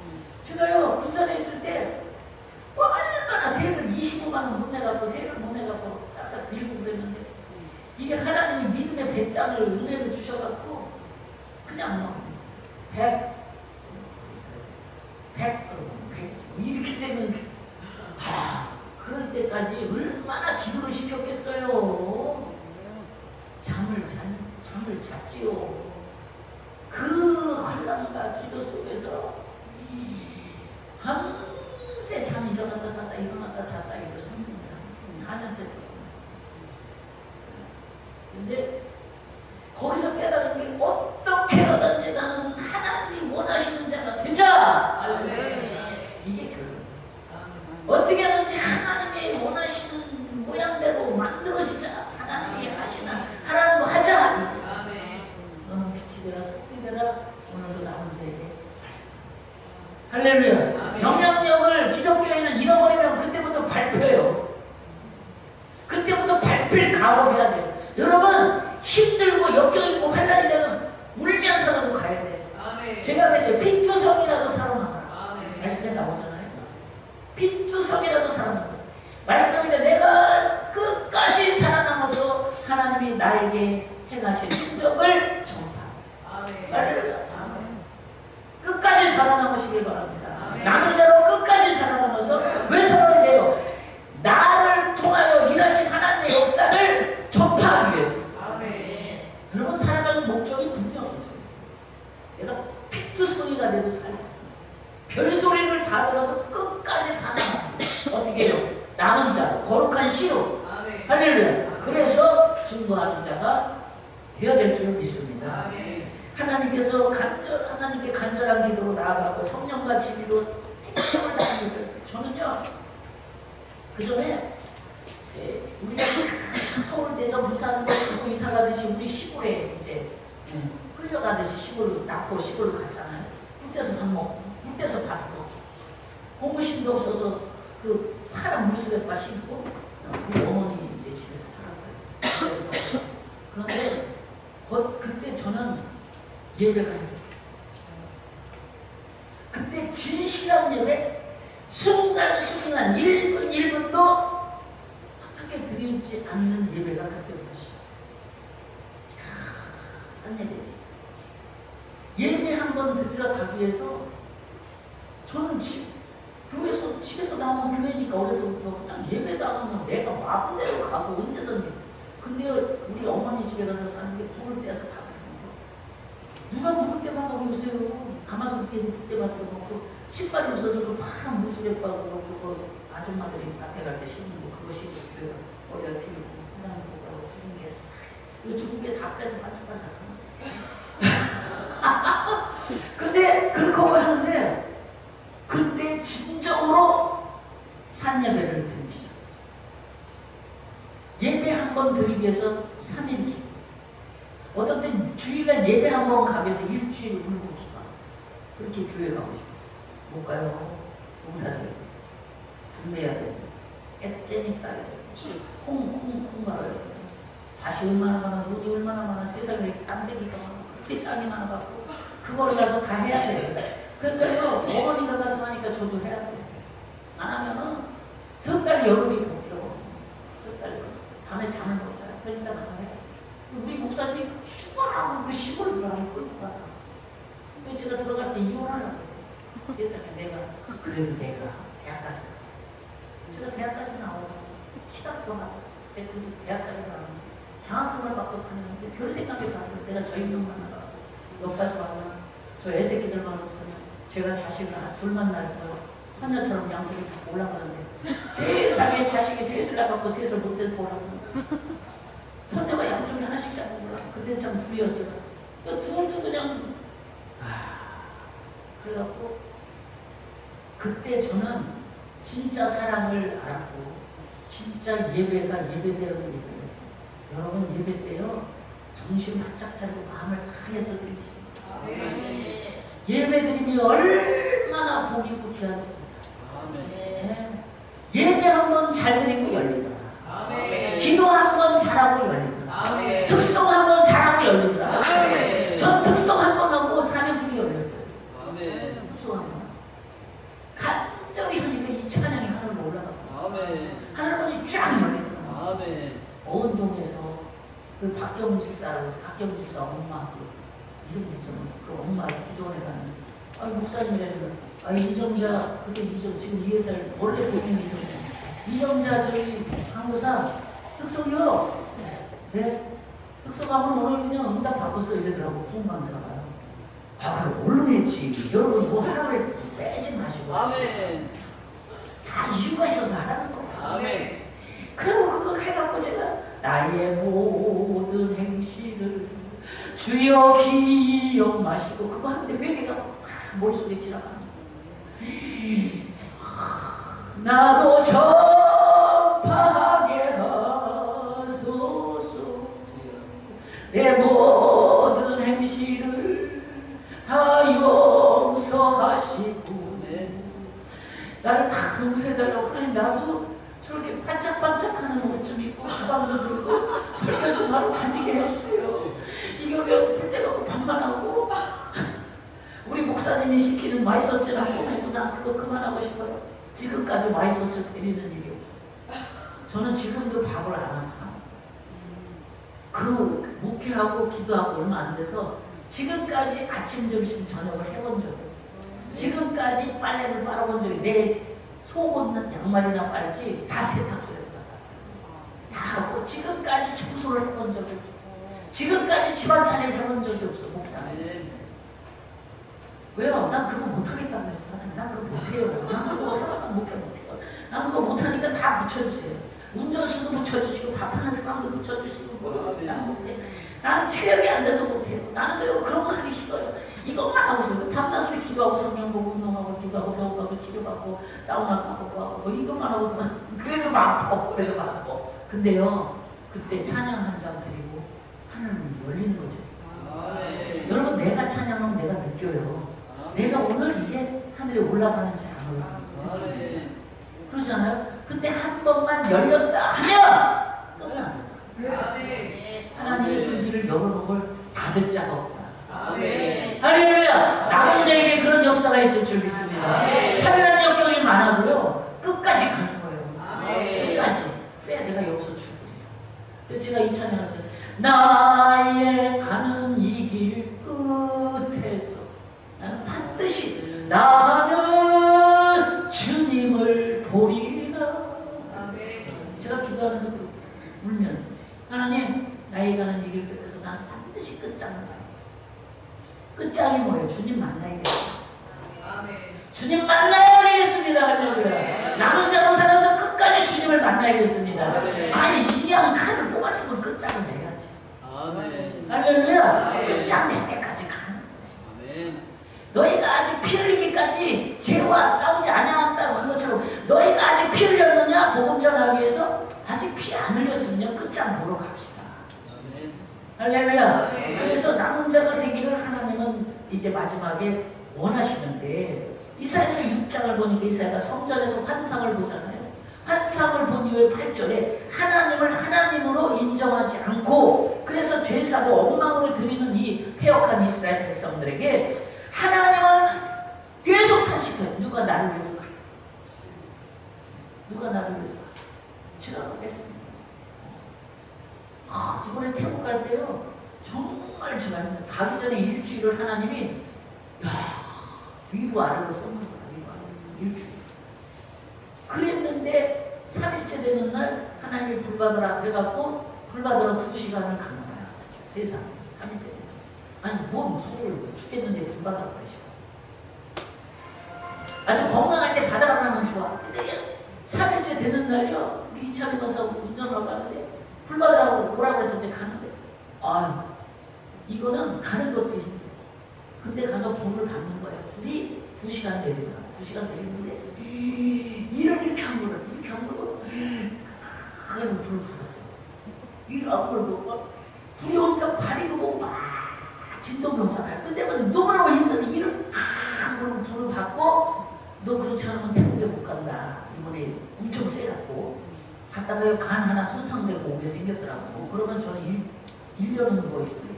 제가요 군산에 있을 때 얼마나 세를 25만 원 못 내갖고 세를 못 내갖고 싹싹 밀고 그랬는데 이게 하나님이 믿음의 배짱을 은혜를 주셔갖고 그냥 뭐 100 이렇게 되면 그럴 때까지 얼마나 기도를 시켰겠어요. 잠을 잤지요. 그 혼란과 기도 속에서 밤새 잠 일어났다 잤다 일어났다 잤다 이거 3년이라 4년째 근데 거기서 깨달은 게 어떻게 하든지 나는 하나님이 원하시는 자가 되자. 이게 결론. 어떻게 하든지 하나님이 원하시는 모양대로 만들어지자. 하나님이 하라는 거 하자. 너는 빛이 되라 소금이 되라. 오늘도 남은 자에게 할렐루야. 영향력을 기독교인은 잃어버리면 그때부터 발표해요. 그때부터 발표를 각오해야 돼요. 여러분 힘들고 역경이고 환란이 되면 울면서라도 가야 돼요. 제가 그랬어요. 핏투성이라도 살아남아라. 말씀에 나오잖아요. 핏투성이라도 살아남아서 말씀합니다. 내가 끝까지 살아남기를 바랍니다. 남은 자로 끝까지 살아남아서 왜 살아야 돼요? 나를 통하여 일하신 하나님의 역사를 전파하기 위해서. 여러분 살아가는 목적이 분명하죠. 내가 피투성이가 돼도 살아. 별소리를 다 들어도 끝까지 살아남아. 어떻게 해요? 남은 자로 거룩한 시로. 할렐루야. 그래서 증거하는 자가 되어야 될 줄 믿습니다. 하나님께서 하나님께 간절한 기도로 나아가고 성령과 진리로 생명을 다하는 저는요, 그 전에 우리가 서울대전 부산으로 이사 가듯이 우리 시골에 이제 끌려가듯이 시골 낳고 시골 갔잖아요. 굴때서 밥 먹고, 굴때서 밥 먹고, 고무신도 없어서 그 파란 물수레바 신고 우리 어머니 이제 집에서 살았어요. 그런데 그때 저는 예배가 있어요. 그때 진실한 예배, 순간순간 1분 1분도 어떻게 드리지 않는 예배가 그때부터 시작했어요. 싼 예배지. 예배 한 번 드리러 가기 위해서 저는 교회에서 집에서 나오는 교회니까 어려서부터 그냥 예배도 안 하면 내가 마음대로 가고 언제든지. 근데 우리 어머니 집에 가서 사는 게 불을 떼서 다 먹는 거. 누가 불을 때만 먹고 요새요. 가마솥 불 때만 먹고 신발이 없어서 그 파란 물수레 빠고 그거 아줌마들이 밭에 갈 때 신는 거 그거 신고 교회가 어디가 피우고 화장을 보고 죽은 게 이거 죽은 게 다 빼서 반짝반짝하는. 근데 그렇게 하는데 그때 진정으로 산예배를 드리기 시작했어요. 예배 한 번 드리기 위해서 3일 기도. 어떤 때 주일날 예배 한 번 가기 위해서 일주일 울고 기도. 그렇게 교회 가고 싶어요. 못 가요. 봉사를 담배야 돼. 애 떼니까 콩 말아요. 밭이 얼마나 많아, 노지 얼마나 많아, 세상에 땀대기가 많아, 그렇게 땅이 많아갖고 그걸라도 다 해야 돼요. 그러니까 어머니가 가서 하니까 저도 해야 돼요. 안 하면은 석 달 여름이 버티라고. 석 달 밤에 잠을 못 자요. 그러니까 가서 해요. 우리 목사님이 휴가라고 그 시골을 많이 끌고 가요. 근데 제가 들어갈 때 이혼하려고. 세상에 내가 그래도 내가 대학까지 가. 제가 대학까지 나오고 시각도 하고 대학까지 나오고 장학금을 받고 다녔는데 별 생각이 받으면 내가 저 인형만 나가고 여기까지 와면 저 애새끼들만 없으면 제가 자식을 둘만 낳을 거예요. 선녀처럼 양쪽이 자꾸 올라가는데 세상에 자식이 셋을 낳았고 셋을 못된 보라고 선녀가 양쪽에 하나씩 낳는 거라. 그때 참 둘이었지만 둘도 그냥 그래갖고 그때 저는 진짜 사랑을 알았고 진짜 예배가 예배대로 예배였죠. 여러분 예배 때요 정신 바짝 차리고 마음을 다해서 드리시죠. 예배 드림이 얼마나 복 있고 귀한지. 네. 예배 한 번 잘 드리고 열리더라. 기도 한 번 잘하고 열리더라. 특송 한 번 잘하고 열리더라. 전 특송 한 번 하고 사명길이 열렸어요. 특송 한 번. 간절히 하니까 이 찬양이 하늘로 올라가고 하늘문이 쫙 열리더라. 어은동에서 그 박경훈 집사라고 해서 박경훈 집사 엄마 이름 있잖아요. 그 엄마 기도원에 가는 목사님이라는 이정자 그게 지금 이해살 원래 보는 이정자 저희 강도사 특성이요. 네 특성하면 오늘 그냥 응답 바꿨어 이러더라고 풍강사가요. 얼른 했지. 여러분 뭐 하라고 해도 빼지 마시고 다 이유가 있어서 하라는 거야. 그리고 그걸 해갖고 제가 나의 모든 행실을 주여 기억 마시고 그거 하는데 회개가 머릿속에 지나가는 거예요. 나도 전파하게 하소서 내 모든 행실을 다 용서하시고 나를 다 용서해달라고. 하나님 나도 저렇게 반짝반짝하는 옷 좀 입고 가방도 들고 소리가 좀 바로 다니게 해주세요. 이거 풀 때가 밥만 하고 우리 목사님이 시키는 마이서치라고 해도 난 그거 그만하고 싶어요. 지금까지 마이서치 드리는 일이 없어요. 저는 지금도 밥을 안 하는 사람. 그 목회하고 기도하고 얼마 안 돼서 지금까지 아침, 점심, 저녁을 해본 적이 없어요. 지금까지 빨래를 빨아본 적이 내 속옷 양말이나 빨지 다 세탁소에 다 하고 지금까지 청소를 해본 적이 없어. 지금까지 집안 살림을 해본 적이 없어. 목사님. 왜요? 난 그거 못하겠다고 했어. 난 그거 못해요. 난 그거 못해요. 난 그거 못하니까 다 붙여주세요. 운전수도 붙여주시고 밥하는 사람도 붙여주시고 난 못해. 나는 체력이 안 돼서 못해요. 나는 그리고 그런 거 하기 싫어요. 이것만 하고 싶어요. 밤낮으로 기도하고 성경 보고 운동하고 기도하고 병원 가고 치료받고 사우나 가고 뭐 이것만 하고 그래도 많고 그래도 많고. 근데요 그때 찬양 한 장 드리고 하늘은 열리는 거죠. 여러분 내가 찬양하면 내가 느껴요. 내가 오늘 이제 하늘에 올라가는지 안 올라가는지 그러잖아요. 근데 한 번만 열렸다 하면 끝납니다. 하나님의 길을 열어놓은 걸 닫을 자가 없다. 할렐루야. 나 혼자에게 그런 역사가 있을 줄 믿습니다. 환난 역경이 많아도요 끝까지 가는 거예요. 끝까지. 그래야 내가 여기서 죽어요. 그래서 제가 이 찬양을 했어요. 나의 가는 이 길 끝에서 나는 반드시 나가는 주님을 보리라. 제가 기도하면서 울면서 하나님 나의 가는 이 길 끝에서 나는 반드시 끝장을 봐야겠어. 끝장이 뭐예요? 주님 만나야겠어. 주님 만나야 되겠습니다. 할렐루야. 남은 자로 살아서 끝까지 주님을 만나야겠습니다. 아니 이양 칼을 뽑았으면 끝장을 내야지. 할렐루야. 끝장 낼 때까지 가는 거예요. 너희가 아직 피 흘리기까지 죄와 싸우지 않았다고 것처럼 너희가 아직 피 흘렸느냐? 복음 전하기 위해서 아직 피 안 흘렸으면 끝장 보러 갑시다. 할렐루야. 그래서 남은 자가 되기를 하나님은 이제 마지막에 원하시는데 이사야서 6장을 보니까 이사야가 성전에서 환상을 보잖아요. 환상을 본 이후에 8절에 하나님을 하나님으로 인정하지 않고 그래서 제사도 엉망으로 드리는 이 패역한 이스라엘 백성들에게 하나님은 계속 탄식해요. 누가 나를 위해서 가요? 누가 나를 위해서 가요? 제가 가겠습니다. 이번에 태국 갈 때요 정말 제가 가기 전에 일주일을 하나님이 위로 아래로 써는 거야. 위로 아래로 써는 일주일. 그랬는데 3일째 되는 날 하나님이 불 받으라 그래갖고 불 받으러 2시간을 가는 거야. 세상 3일째 되는 날. 아니 뭔 불을 죽겠는데 불 받으라 그러시고 아주 건강할 때 받으라면 좋아. 근데 3일째 되는 날요 우리 이차비 가서 운전하러 가는데 불 받으라고 오라고 해서 이제 가는데 이거는 가는 것도 힘들어. 근데 가서 불을 받는 거야. 불이 2시간 내리더라. 2시간 내리는데 이를 이렇게 한 거라. 이렇게 한 거고 그래서 불을 받았어. 이를 안 걸고 불이 오니까 발이 보고 막 진동병잖아요. 근데 너무너무 힘든데 이를 한 걸로 불을 받고 너 그렇지 않으면 태국에 못 간다. 이번에 엄청 세갖고 갔다가 간 하나 손상되고 오게 생겼더라고. 그러면 저는 1년은 누워있어요.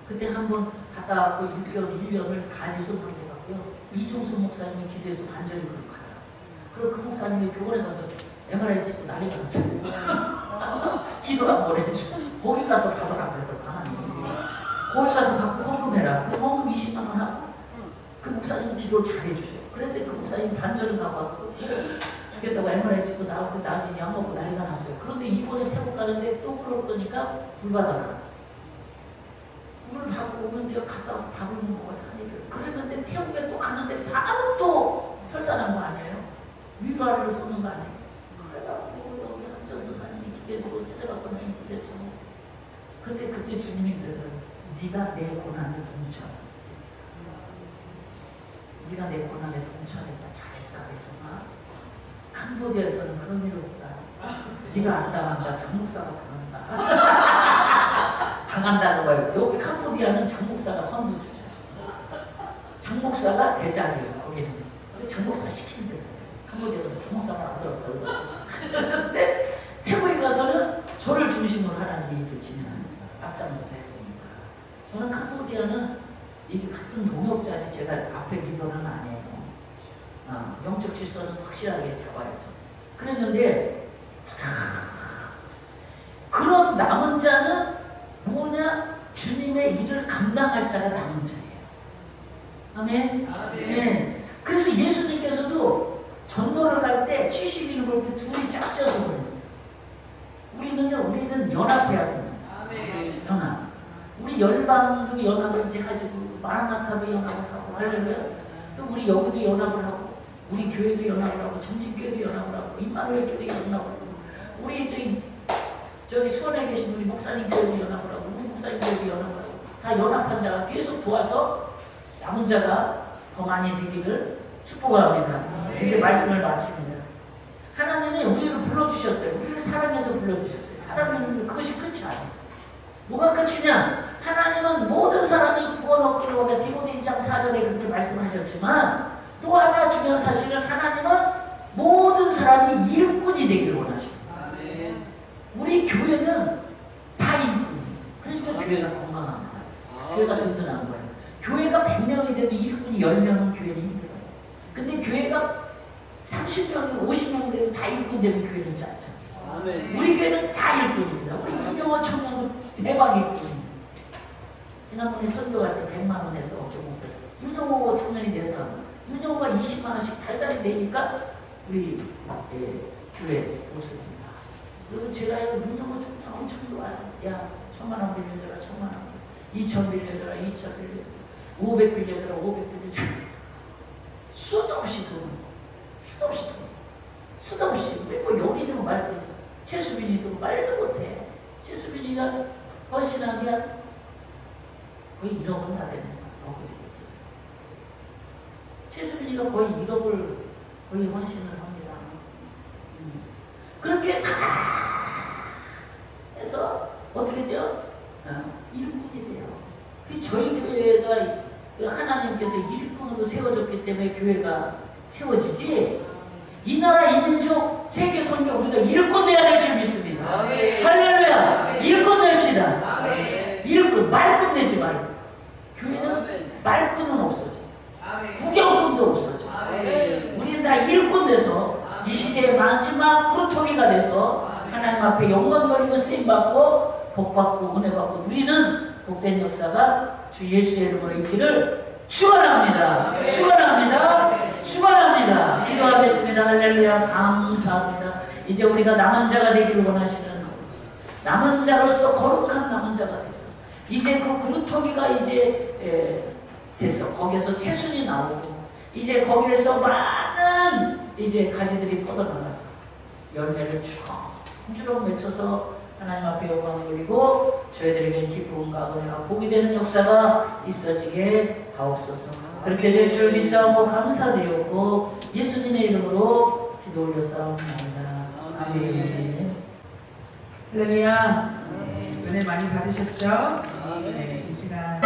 그때 한번 갔다 왔고 6개월, 1년을 간이 손상돼갖고요. 이종수 목사님이 기도해서 반절이 그렇게 가더라고요. 그리고 그 목사님이 병원에 가서 MRI 찍고 난리가 났어요. 기도가 보내줘. 거기 가서 받으라 그랬더니 하나님이. 거기 가서 받고 헌금해라. 그 헌금 20만 원 하고 그 목사님이 기도를 잘해주셔요. 그런데 그 목사님이 반절을 가고 죽겠다고 MRI 찍고 나오고 나중에 약 먹고 난리가 났어요. 그런데 이번에 태국 가는데 또 그럴 거니까 불 받아라. 물을 받고 오는데 갔다 와서 밥을 먹고 사니까 그랬는데 태국에 또 갔는데 바로 또 설사난 거 아니에요? 위로 아래로 쏘는 거 아니에요? 그래갖고 여기 한전도사님이 기대주고 찾아갖고 나는 기대 쳐놨어요. 근데 그때 주님이 그러더라고요. 네가 내 고난에 동참해. 네가 내 고난에 동참했다. 잘했다. 그랬잖아. 캄보디아에서는 그런 일 없다. 네가 안 당한다. 장목사가 당한다. 당한다는 거예요. 여기 캄보디아는 장목사가 선두주자. 장목사가 대장이에요. 거기는. 장목사가 시키는 대로. 캄보디아에서 장목사가 안 들었다고. 그런데 태국에 가서는 저를 중심으로 하나님이 일을 진행합니다. 앞장서서 했으니까. 저는 캄보디아는 이게 같은 동역자지 제가 앞에 리더는 아니에요. 영적 질서는 확실하게 잡아야죠. 그랬는데 그런 남은 자는 뭐냐? 주님의 일을 감당할 자가 남은 자예요. 아멘. 네. 그래서 예수님께서도 전도를 갈 때 70인을 그렇게 둘이 짝져서 보냈어요. 우리는 연합해야 됩니다. 연합. 우리 열방도 연합을 이제 가지고 마라나타도 연합을 하고 할렐루야. 또 우리 여기도 연합을 하고 우리 교회도 연합을 하고 정신교회도 연합을 하고 임마누엘 교회도 연합을 하고 우리 저기 수원에 계신 우리 목사님 교회도 연합을 하고 우리 목사님 교회도 연합을 하고 다 연합한 자가 계속 도와서 남은 자가 더 많이 되기를 축복합니다. 이제 말씀을 마칩니다. 하나님이 우리를 불러주셨어요. 우리를 사랑해서 불러주셨어요. 사랑했는데 그것이 끝이 아니에요. 뭐가 끝이냐? 하나님은 모든 사람이 구원 얻기를 원해. 디모데 2장 4절에 그렇게 말씀하셨지만 또 하나 중요한 사실은 하나님은 모든 사람이 일꾼이 되기를 원하십니다. 우리 교회는 다 일꾼. 그러니까 교회가 건강합니다. 교회가 든든한 거예요. 교회가 100명이 돼도 일꾼이 10명은 교회는 힘들어요. 근데 교회가 30명이 50명이 돼도 다 일꾼 되면 교회는 짧죠. 우리 교회는 다 일꾼입니다. 우리 윤영호 청년은 대박 일꾼입니다. 지난번에 선교할 때 100만 원 해서 목사 윤영호 청년이 돼서 윤영호가 20만 원씩 달달이 내니까 우리 교회 목사입니다. 그리고 제가 윤영호 청년 엄청 좋아요. 야 1000만 원 빌려줘라 1000만 원 2000 빌려줘라 2000 빌려줘라 500 빌려줘라 500 빌려줘라 수도 없이 돈 수도 없이 돈 수도 없이 그리고 여기는 말도 최수빈이도 말도 못해. 최수빈이가 헌신하면 거의 1억은 다 되는 거야. 최수빈이가 거의 1억을 거의 헌신을 합니다. 그렇게 다 해서 어떻게 돼요? 일꾼이 돼요. 그 저희 교회가 하나님께서 일꾼으로 세워졌기 때문에 교회가 세워지지. 이 나라 이민족 세계 선교 우리가 일꾼 내야 될 줄 믿습니다. 할렐루야. 일꾼 냅시다. 일꾼 말꾼 내지 말고. 교회는 말꾼은 없어져. 구경꾼도 없어져. 우리는 다 일꾼 돼서 이 시대의 마지막 구루토기가 돼서 하나님 앞에 영광 돌리고 쓰임받고 복받고 은혜받고 누리는 복된 역사가 주 예수의 이름으로 있기를 축원합니다. 축원합니다. 축원합니다. 기도하겠습니다. 할렐루야. 감사합니다. 이제 우리가 남은 자가 되기를 원하시는 남은 자로서 거룩한 남은 자가 돼서 이제 그 구루토기가 이제 돼서 거기에서 새순이 나오고 이제 거기에서 많은 이제 가지들이 뻗어나가서 열매를 주렁주렁 맺혀서 하나님 앞에 영광을 돌리고 저희들에게 기쁨과 은혜가 복이 되는 역사가 있어지게 하옵소서. 그렇게 될 줄 믿사오고 감사드리고 예수님의 이름으로 기도 올려싸옵나이다. 아멘. 할렐루야. 은혜 많이 받으셨죠? 네, 이 시간.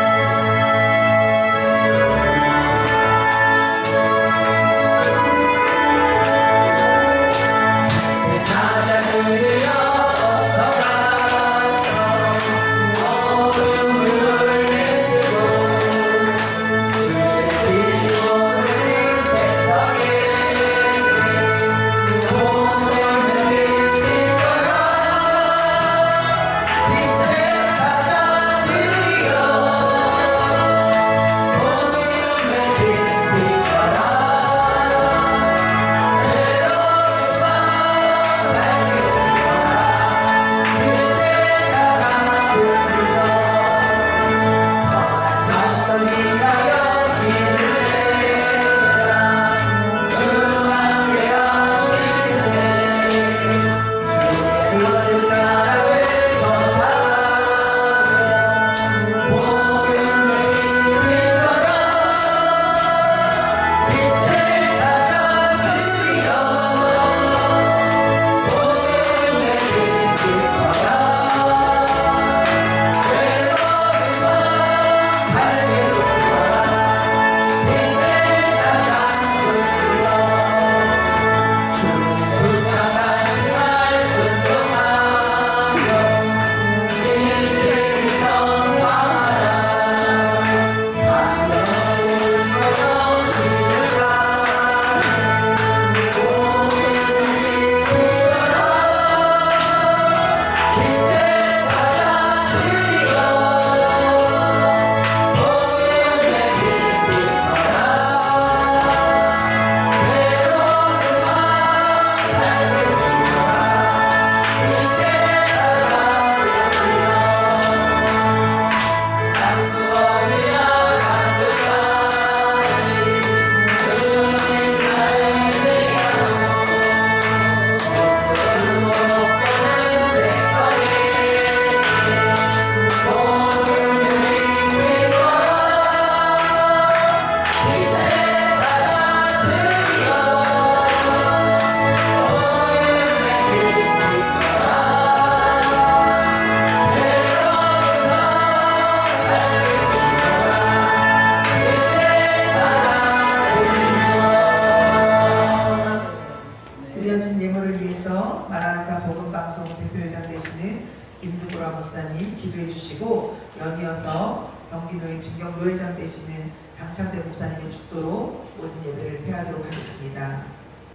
경기도의 진경노회장 되시는 강창대 목사님의 축도로 모든 예배를 폐하도록 하겠습니다.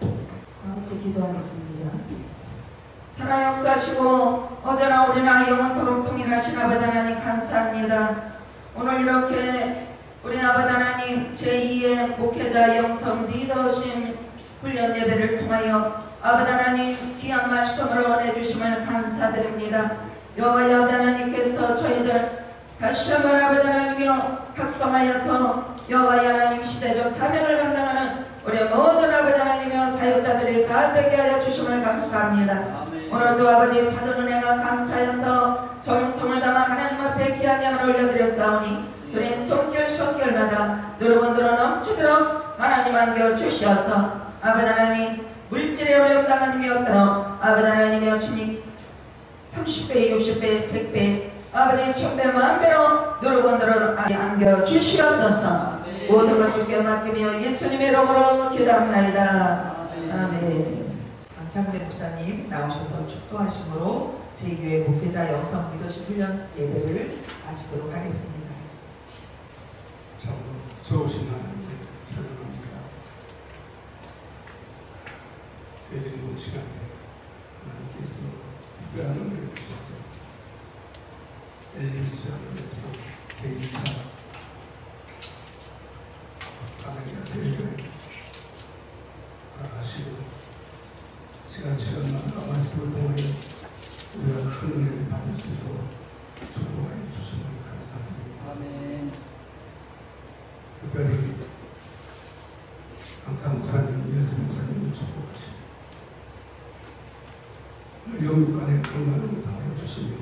같이 기도하겠습니다. 살아 역사하시고 어제나 우리나 영원토록 통일하신 아버지 하나님 감사합니다. 오늘 이렇게 우리 아버지 하나님 제2의 목회자 영성 리더십 훈련 예배를 통하여 아버지 하나님 귀한 말씀을 원해주심을 감사드립니다. 여호와 아버지 하나님께서 저희들 다시 한번 아버지 하나님이여 각성하여서 여호와 하나님 시대적 사명을 감당하는 우리 모든 아버지 하나님이여 사역자들이 다 되게 하여 주심을 감사합니다. 오늘도 아버지 받은 은혜가 감사해서 정성을 담아 하나님 앞에 귀한 양을 올려드렸사오니 드린 손길마다 누르번들어 넘치도록 하나님 안겨 주시어서 아버지 하나님 물질의 어려움 당하는 게 없도록 아버지 하나님이여 주님 30배, 60배, 100배 아버지 1000배, 1000배로 누르번들어 안겨 주시옵소서. 모든 것 주께 맡기며 예수님의 이름으로 기도합나이다. 아멘. 강창대 목사님 나오셔서 축도하심으로 제2회 목회자 영성 리더십 훈련 예배를 마치도록 하겠습니다. 참 좋으신 하나님을 찬양합니다. 예리는 시간에 하나님께서 특별한 은혜를 주셔서 엘리스장에서 개인사 하나님의 대회를 하시고 시간마다 말씀을 통해 우리가 큰 은혜를 받을 수 있어 축복하여 주시는 감사드립니다. 아멘. 특별히 강사 목사님, 예수 목사님을 축복하시고 영육간의 건강을 당하여 주시며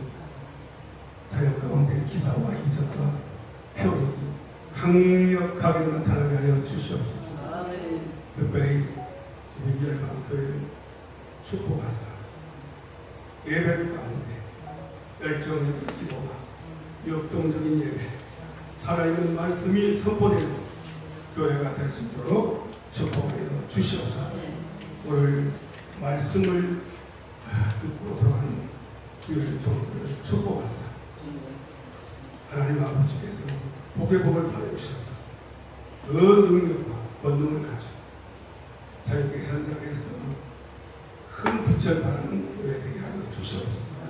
사역 가운데 기사와 이적과 표적이 강력하게 나타나게 하여 주시옵소서. 아멘. 특별히 주민들과 교회를 축복하사 예배 가운데 열정적인 기도와 역동적인 예배, 살아있는 말씀이 선포되는 교회가 될 수 있도록 축복하여 주시옵소서. 오늘 말씀을 듣고 들어가는 주의 종들을 축복하사 하나님 아버지께서 복의 복을 받으셔서 그 능력과 권능을 가져 자유의 현장에서 큰 빛을 발하는 교회 되게 하여 주시옵소서.